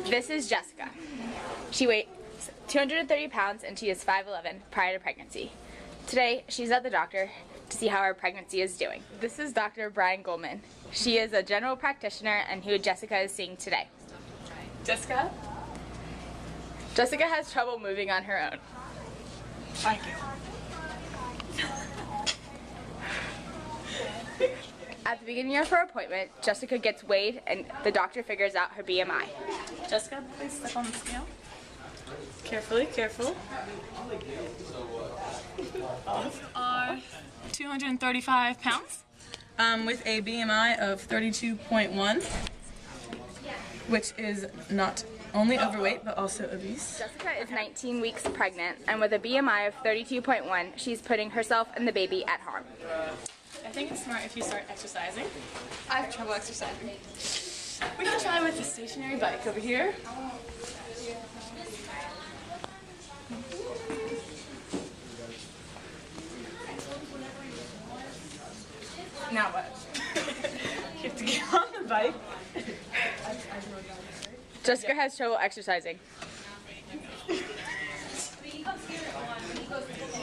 This is Jessica. She weighs 230 pounds and she is 5'11" prior to pregnancy. Today, she's at the doctor to see how her pregnancy is doing. This is Dr. Brian Goldman. She is a general practitioner and who Jessica is seeing today. Jessica? Jessica has trouble moving on her own. Thank you. At the beginning of her appointment, Jessica gets weighed and the doctor figures out her BMI. Jessica, please step on the scale. Carefully, careful. Are 235 pounds with a BMI of 32.1, which is not only overweight but also obese. Jessica is 19 weeks pregnant and with a BMI of 32.1, she's putting herself and the baby at harm. I think it's smart if you start exercising. I have trouble exercising. We can try with the stationary bike over here. Now what? You have to get on the bike. Jessica has trouble exercising.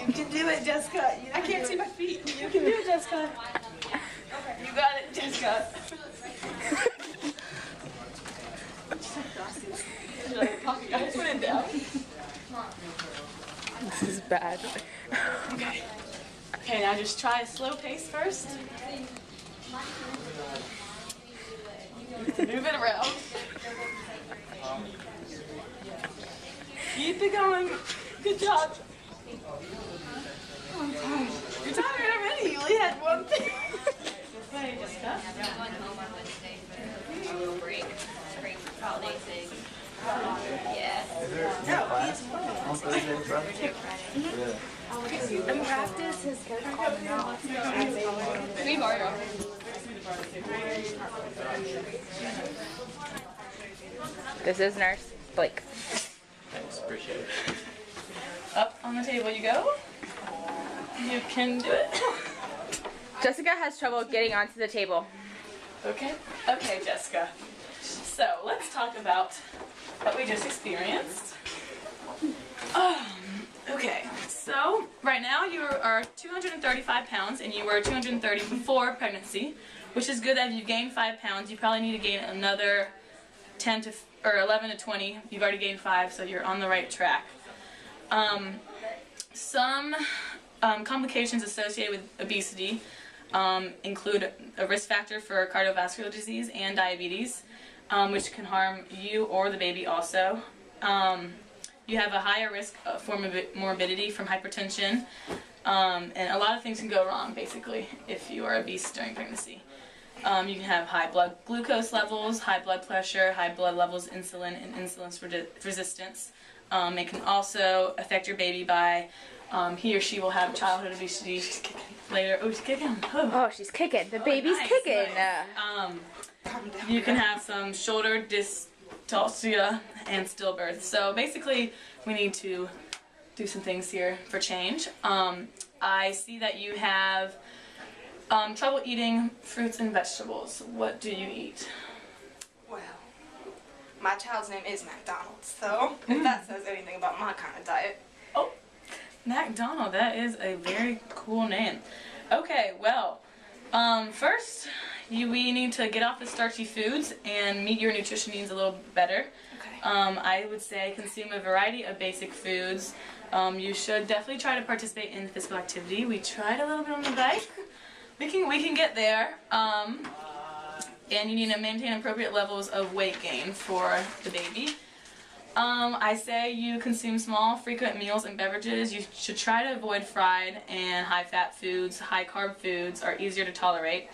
You can do it, Jessica. I can't see my feet. You can do it, Jessica. You got it, Jessica. Put it down. This is bad. Okay. Okay, now just try a slow pace first. Move it around. Keep it going. Good job. I'm tired. You're tired already. You only had one thing. Hey, Jessica. Break holiday thing. Yeah. In practice, his kids call him out. We borrow. This is Nurse Blake. Thanks, appreciate it. Up on the table you go. You can do it. Jessica has trouble getting onto the table. Okay. Okay, Jessica. So let's talk about what we just experienced. Okay, so right now you are 235 pounds and you were 230 before pregnancy, which is good that if you've gained 5 pounds. You probably need to gain another 10 to or 11 to 20. You've already gained 5, so you're on the right track. Some complications associated with obesity include a risk factor for cardiovascular disease and diabetes, which can harm you or the baby also. You have a higher risk for morbidity from hypertension, and a lot of things can go wrong, basically, if you are obese during pregnancy. You can have high blood glucose levels, high blood pressure, high blood levels, insulin, and insulin resistance. It can also affect your baby by he or she will have childhood obesity. She's kicking later. Oh, she's kicking. Oh, she's kicking. The baby's nice, kicking. Nice. You can have some shoulder dystocia and stillbirth. So basically, we need to do some things here for change. I see that you have trouble eating fruits and vegetables. What do you eat? Well, my child's name is McDonald, so if that says anything about my kind of diet. Oh, McDonald, that is a very cool name. Okay, well, first we need to get off the starchy foods and meet your nutrition needs a little better. Okay. I would say consume a variety of basic foods. You should definitely try to participate in physical activity. We tried a little bit on the bike. We can get there. And you need to maintain appropriate levels of weight gain for the baby. I say you consume small, frequent meals and beverages. You should try to avoid fried and high-fat foods. High-carb foods are easier to tolerate.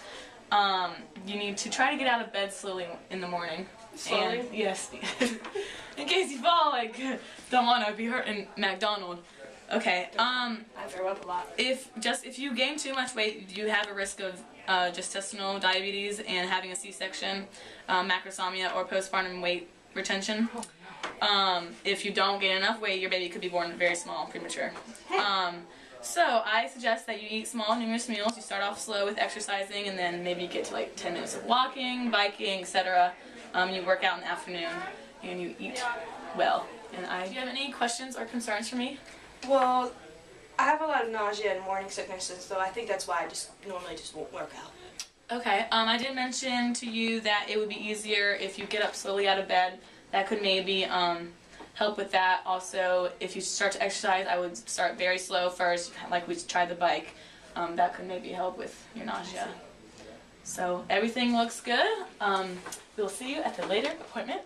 You need to try to get out of bed slowly in the morning. Slowly? And, yes. In case you fall, like, don't want to be hurting McDonald. Okay. I throw up a lot. If you gain too much weight, you have a risk of gestational diabetes and having a C-section, macrosomia, or postpartum weight retention. If you don't gain enough weight, your baby could be born very small, premature. So I suggest that you eat small, numerous meals. You start off slow with exercising, and then maybe you get to like 10 minutes of walking, biking, etc. You work out in the afternoon. and you eat well. And do you have any questions or concerns for me? Well, I have a lot of nausea and morning sicknesses, so I think that's why I just normally just won't work out. Okay, I did mention to you that it would be easier if you get up slowly out of bed. That could maybe help with that. Also, if you start to exercise, I would start very slow first, like we tried the bike. That could maybe help with your nausea. So everything looks good. We'll see you at the later appointment.